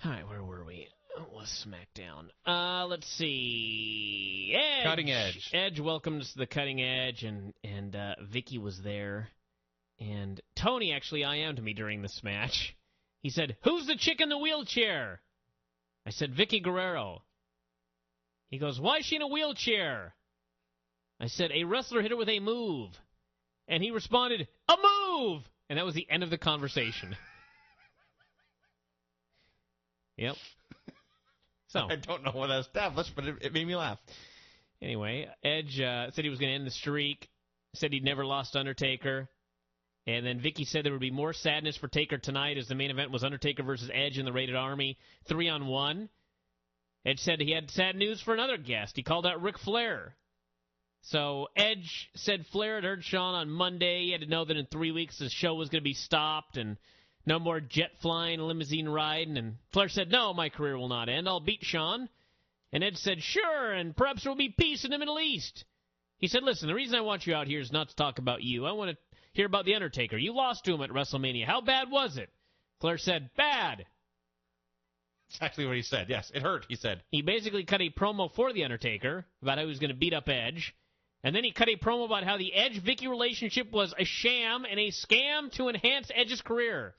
All right, where were we? It was Smackdown. Let's see. Edge. Cutting Edge. Edge welcomes the Cutting Edge, and Vicky was there. And Tony actually IM'd me during this match. He said, "Who's the chick in the wheelchair?" I said, "Vicky Guerrero." He goes, "Why is she in a wheelchair?" I said, "A wrestler hit her with a move." And he responded, "A move!" And that was the end of the conversation. Yep. So I don't know what that established, but it made me laugh. Anyway, Edge said he was going to end the streak, said he'd never lost Undertaker. And then Vicky said there would be more sadness for Taker tonight as the main event was Undertaker versus Edge in the Rated Army 3-on-1. Edge said he had sad news for another guest. He called out Ric Flair. So Edge said Flair had heard Shawn on Monday. He had to know that in 3 weeks the show was going to be stopped and no more jet flying, limousine riding. And Flair said, "No, my career will not end. I'll beat Shawn." And Edge said, "Sure, and perhaps there will be peace in the Middle East." He said, "Listen, the reason I want you out here is not to talk about you. I want to hear about The Undertaker. You lost to him at WrestleMania. How bad was it?" Flair said, "Bad." Exactly what he said. Yes, it hurt, he said. He basically cut a promo for The Undertaker about how he was going to beat up Edge. And then he cut a promo about how the Edge-Vicky relationship was a sham and a scam to enhance Edge's career.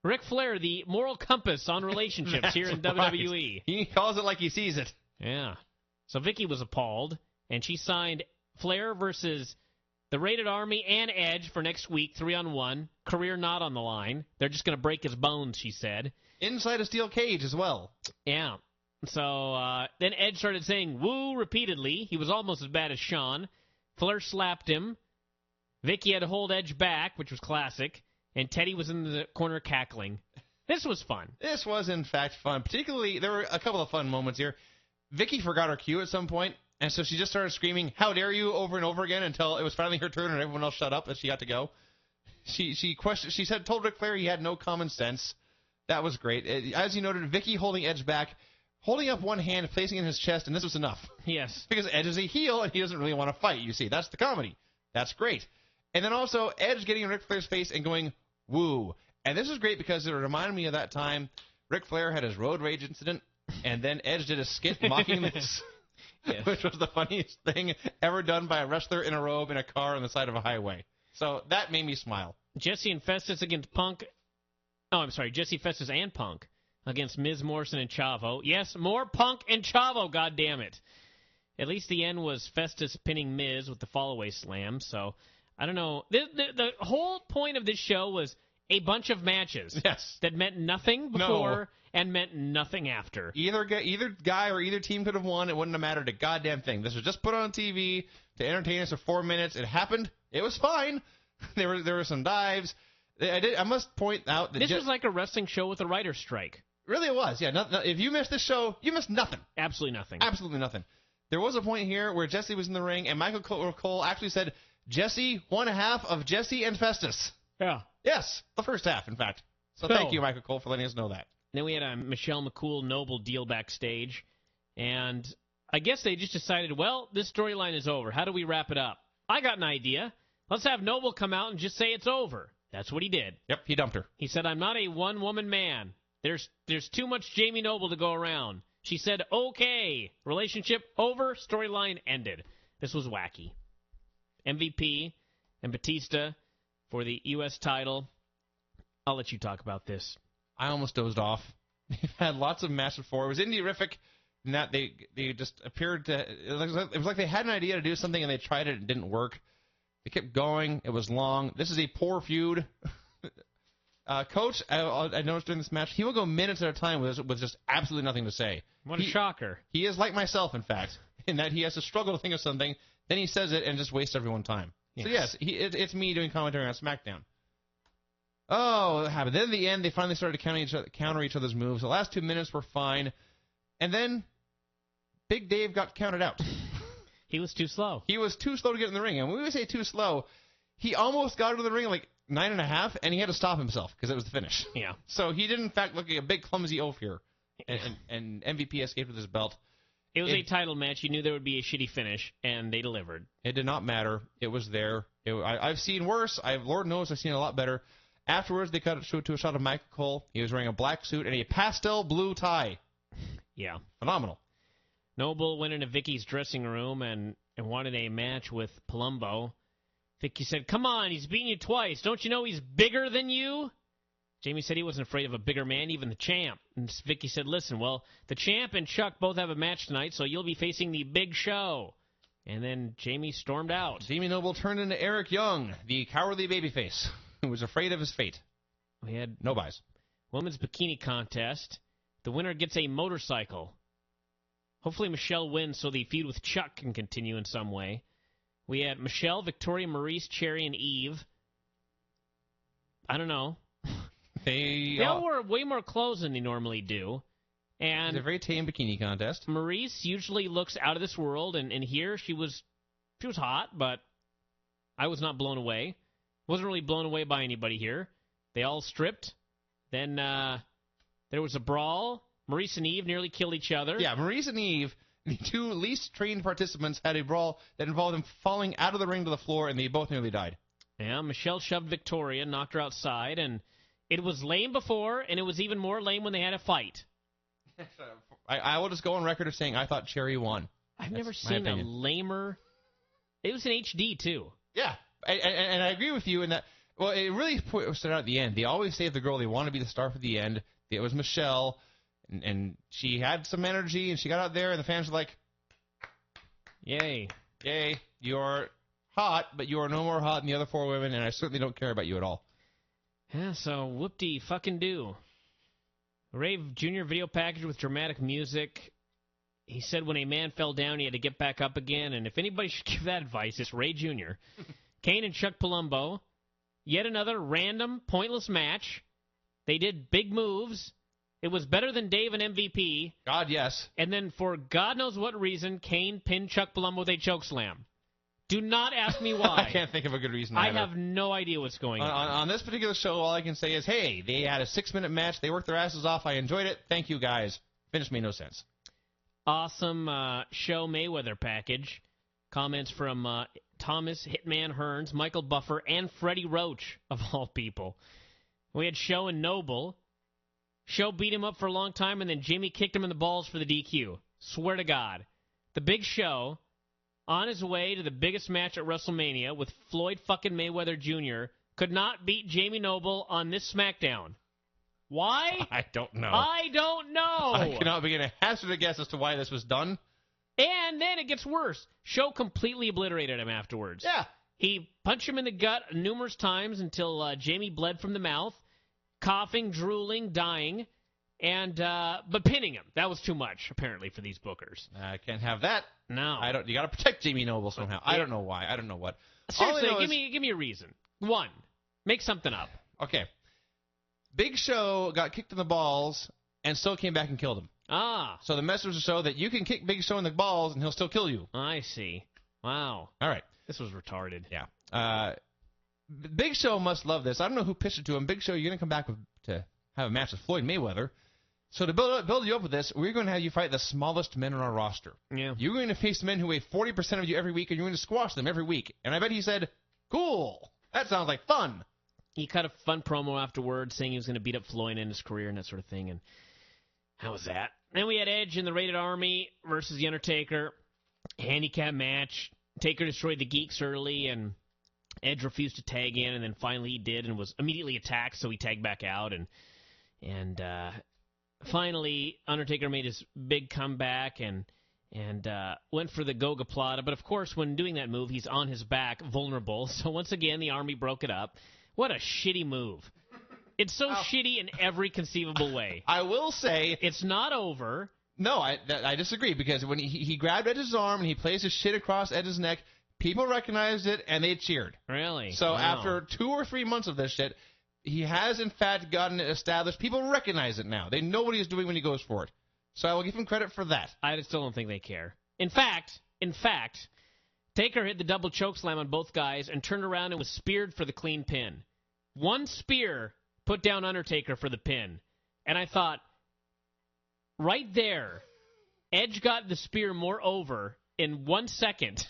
Ric Flair, the moral compass on relationships here in WWE. He calls it like he sees it. Yeah. So Vicky was appalled, and she signed Flair versus the Rated Army and Edge for next week, 3-on-1. Career not on the line. They're just going to break his bones, she said. Inside a steel cage as well. Yeah. So then Edge started saying "woo" repeatedly. He was almost as bad as Shawn. Flair slapped him. Vicky had to hold Edge back, which was classic. And Teddy was in the corner cackling. This was fun. This was, in fact, fun. Particularly, there were a couple of fun moments here. Vicky forgot her cue at some point, and so she just started screaming, "How dare you!" over and over again until it was finally her turn and everyone else shut up and she got to go. She told Ric Flair he had no common sense. That was great. As you noted, Vicky holding Edge back, holding up one hand, placing it in his chest, and this was enough. Yes. Because Edge is a heel and he doesn't really want to fight, you see. That's the comedy. That's great. And then also Edge getting in Ric Flair's face and going, "Woo." And this is great because it reminded me of that time Ric Flair had his road rage incident, and then Edge did a skit mocking this, Yes. which was the funniest thing ever done by a wrestler in a robe in a car on the side of a highway. So that made me smile. Jesse and Festus against Punk. Oh, I'm sorry. Jesse, Festus, and Punk against Miz, Morrison, and Chavo. Yes, more Punk and Chavo, goddammit. At least the end was Festus pinning Miz with the fallaway slam, so I don't know. The whole point of this show was a bunch of matches that meant nothing before and meant nothing after. Either guy or either team could have won. It wouldn't have mattered a goddamn thing. This was just put on TV to entertain us for 4 minutes. It happened. It was fine. There were some dives. I must point out that this was like a wrestling show with a writer's strike. Really, it was. Yeah. If you missed this show, you missed nothing. Absolutely nothing. Absolutely nothing. There was a point here where Jesse was in the ring, and Michael Cole actually said, "Jesse, one half of Jesse and Festus." Yeah. Yes, the first half, in fact. So thank you, Michael Cole, for letting us know that. Then we had a Michelle McCool Noble deal backstage, and I guess they just decided, well, this storyline is over. How do we wrap it up? I got an idea. Let's have Noble come out and just say it's over. That's what he did. Yep, he dumped her. He said, "I'm not a one-woman man. There's too much Jamie Noble to go around." She said, "Okay." Relationship over. Storyline ended. This was wacky. MVP and Batista for the U.S. title. I'll let you talk about this. I almost dozed off. They've had lots of matches before. It was indie-rific in that they just appeared to... It was like they had an idea to do something and they tried it and it didn't work. They kept going. It was long. This is a poor feud. Coach, I noticed during this match, he will go minutes at a time with just absolutely nothing to say. What a shocker. He is like myself, in fact, in that he has to struggle to think of something, then he says it and just wastes everyone's time. Yes. So, yes, it's me doing commentary on SmackDown. Oh, what happened? Then at the end, they finally started to counter each other's moves. The last 2 minutes were fine. And then Big Dave got counted out. He was too slow. He was too slow to get in the ring. And when we say too slow, he almost got into the ring like 9.5, and he had to stop himself because it was the finish. Yeah. So he did, in fact, look like a big, clumsy oaf here. And MVP escaped with his belt. It was a title match. You knew there would be a shitty finish, and they delivered. It did not matter. It was there. I've seen worse. Lord knows I've seen a lot better. Afterwards, they cut to a shot of Michael Cole. He was wearing a black suit and a pastel blue tie. Yeah. Phenomenal. Noble went into Vicky's dressing room and wanted a match with Palumbo. Vicky said, "Come on, he's beaten you twice. Don't you know he's bigger than you?" Jamie said he wasn't afraid of a bigger man, even the champ. And Vicky said, "Listen, well, the champ and Chuck both have a match tonight, so you'll be facing the Big Show." And then Jamie stormed out. Jamie Noble turned into Eric Young, the cowardly babyface, who was afraid of his fate. We had no buys. Women's bikini contest. The winner gets a motorcycle. Hopefully Michelle wins so the feud with Chuck can continue in some way. We had Michelle, Victoria, Maurice, Cherry, and Eve. I don't know. They all wear way more clothes than they normally do. And it's a very tame bikini contest. Maurice usually looks out of this world, and here she was hot, but I was not blown away. Wasn't really blown away by anybody here. They all stripped. Then there was a brawl. Maurice and Eve nearly killed each other. Yeah, Maurice and Eve, the two least trained participants, had a brawl that involved them falling out of the ring to the floor, and they both nearly died. Yeah, Michelle shoved Victoria, knocked her outside, and it was lame before, and it was even more lame when they had a fight. I will just go on record of saying I thought Cherry won. I've never seen a lamer. It was in HD, too. Yeah, and I agree with you in that. Well, it really stood out at the end. They always save the girl they want to be the star for the end. It was Michelle, and she had some energy, and she got out there, and the fans were like, "Yay. Yay, you're hot, but you are no more hot than the other four women, and I certainly don't care about you at all." Yeah, so whoop-de-fucking-do. Rave Jr. video package with dramatic music. He said when a man fell down, he had to get back up again, and if anybody should give that advice, it's Ray Jr. Kane and Chuck Palumbo. Yet another random, pointless match. They did big moves. It was better than Dave and MVP. God, yes. And then for God knows what reason, Kane pinned Chuck Palumbo with a chokeslam. Do not ask me why. I can't think of a good reason I either. have no idea what's going on. On this particular show, all I can say is, hey, they had a 6-minute match. They worked their asses off. I enjoyed it. Thank you, guys. Finish made no sense. Awesome show Mayweather package. Comments from Thomas Hitman Hearns, Michael Buffer, and Freddie Roach, of all people. We had Show and Noble. Show beat him up for a long time, and then Jamie kicked him in the balls for the DQ. Swear to God. The Big Show, on his way to the biggest match at WrestleMania with Floyd fucking Mayweather Jr., could not beat Jamie Noble on this Smackdown. Why? I don't know. I don't know. I cannot begin to hazard a guess as to why this was done. And then it gets worse. Show completely obliterated him afterwards. Yeah. He punched him in the gut numerous times until Jamie bled from the mouth, coughing, drooling, dying, and but pinning him. That was too much, apparently, for these bookers. I can't have that. No. You got to protect Jamie Noble somehow. I don't know why. I don't know what. Seriously, give me a reason. One, make something up. Okay. Big Show got kicked in the balls and still came back and killed him. Ah. So the message was to show that you can kick Big Show in the balls and he'll still kill you. I see. Wow. All right. This was retarded. Yeah. Big Show must love this. I don't know who pitched it to him. Big Show, you're going to come back to have a match with Floyd Mayweather. So to build you up with this, we're going to have you fight the smallest men on our roster. Yeah. You're going to face men who weigh 40% of you every week, and you're going to squash them every week. And I bet he said, cool. That sounds like fun. He cut a fun promo afterwards saying he was going to beat up Floyd in his career and that sort of thing. And how was that? Then we had Edge in the Rated Army versus The Undertaker. Handicap match. Taker destroyed the Geeks early, and Edge refused to tag in, and then finally he did and was immediately attacked, so he tagged back out. And finally, Undertaker made his big comeback and went for the Goga-Plata. But, of course, when doing that move, he's on his back, vulnerable. So, once again, the Army broke it up. What a shitty move. It's so shitty in every conceivable way. I will say... It's not over. No, I disagree, because when he grabbed Edge's arm and he placed his shit across Edge's neck, people recognized it and they cheered. Really? So Wow. after 2 or 3 months of this shit, he has, in fact, gotten it established. People recognize it now. They know what he's doing when he goes for it. So I will give him credit for that. I still don't think they care. In fact, Taker hit the double chokeslam on both guys and turned around and was speared for the clean pin. One spear put down Undertaker for the pin. And I thought, right there, Edge got the spear more over in 1 second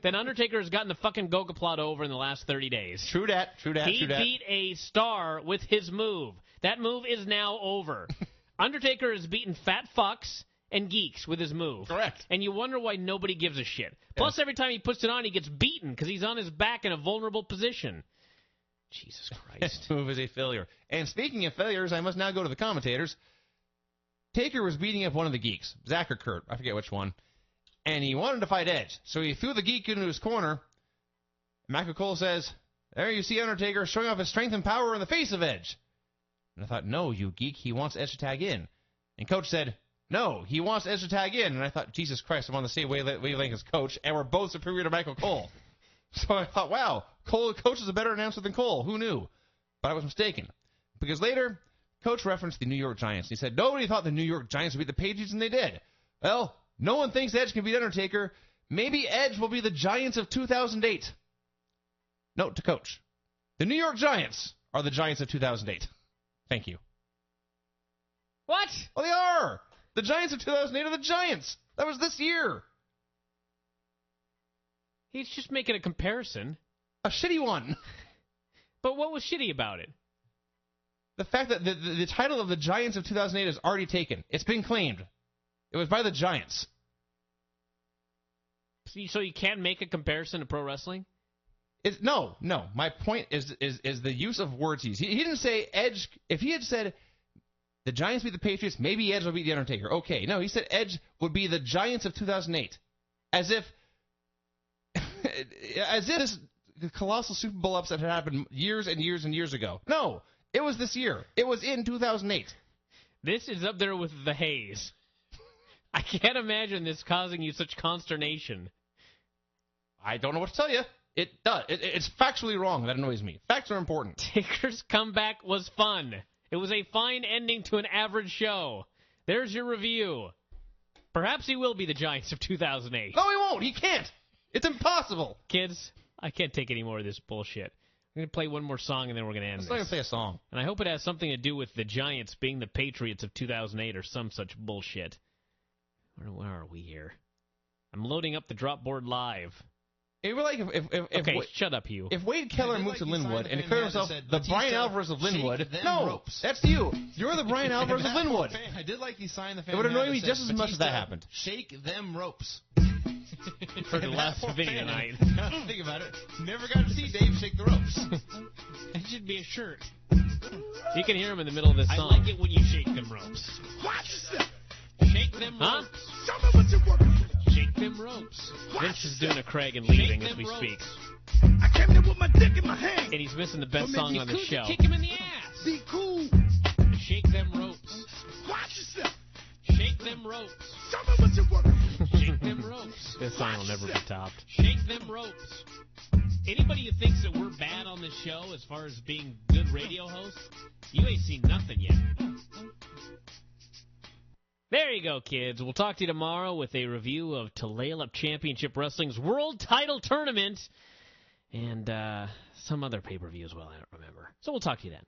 then Undertaker has gotten the fucking Gogaplot over in the last 30 days. True that. He beat a star with his move. That move is now over. Undertaker has beaten fat fucks and geeks with his move. Correct. And you wonder why nobody gives a shit. Plus, every time he puts it on, he gets beaten because he's on his back in a vulnerable position. Jesus Christ. This move is a failure. And speaking of failures, I must now go to the commentators. Taker was beating up one of the geeks, Zach or Kurt, I forget which one, and he wanted to fight Edge. So he threw the geek into his corner. Michael Cole says, there you see Undertaker showing off his strength and power in the face of Edge. And I thought, no, you geek, he wants Edge to tag in. And Coach said, no, he wants Edge to tag in. And I thought, Jesus Christ, I'm on the same wavelength as Coach, and we're both superior to Michael Cole. So I thought, wow, Coach is a better announcer than Cole. Who knew? But I was mistaken. Because later, Coach referenced the New York Giants. He said, nobody thought the New York Giants would beat the Patriots, and they did. Well, no one thinks Edge can beat Undertaker. Maybe Edge will be the Giants of 2008. Note to Coach. The New York Giants are the Giants of 2008. Thank you. What? Well, they are. The Giants of 2008 are the Giants. That was this year. He's just making a comparison. A shitty one. But what was shitty about it? The fact that the title of the Giants of 2008 is already taken. It's been claimed. It was by the Giants. So you can't make a comparison to pro wrestling? No. My point is the use of words he used. He didn't say Edge. If he had said the Giants beat the Patriots, maybe Edge will beat the Undertaker. Okay. No, he said Edge would be the Giants of 2008. As if this colossal Super Bowl upset had happened years and years and years ago. No, it was this year. It was in 2008. This is up there with the haze. I can't imagine this causing you such consternation. I don't know what to tell you. It does. It's factually wrong. That annoys me. Facts are important. Taker's comeback was fun. It was a fine ending to an average show. There's your review. Perhaps he will be the Giants of 2008. No, he won't. He can't. It's impossible. Kids, I can't take any more of this bullshit. I'm going to play one more song, and then we're going to end this. I'm not going to play a song. And I hope it has something to do with the Giants being the Patriots of 2008 or some such bullshit. Where are we here? I'm loading up the Dropboard Live. It would like if okay, shut up, you. If Wade Keller moved to Linwood and declared himself the Brian Alvarez of Linwood, no, ropes. That's you. You're the Brian Alvarez of Linwood. I did like he signed the fan. It would annoy me said, just as much as that happened. Shake them ropes. For the last video tonight. Think about it. Never got to see Dave shake the ropes. That should be a shirt. You can hear him in the middle of this song. I like it when you shake them ropes. Shake them ropes. Show me what you're working with. Shake them ropes. Vince is doing a Craig and leaving as we speak. I came here with my dick in my hand. And he's missing the best song on the show. Kick him in the ass. Be cool. Shake them ropes. Watch yourself. Shake them ropes. Show me what you're working with. Shake them ropes. This song will never be topped. Shake them ropes. Anybody who thinks that we're bad on this show as far as being good radio hosts, you ain't seen nothing yet. There you go, kids. We'll talk to you tomorrow with a review of Tulalip Championship Wrestling's World Title Tournament and some other pay-per-view as well. I don't remember. So we'll talk to you then.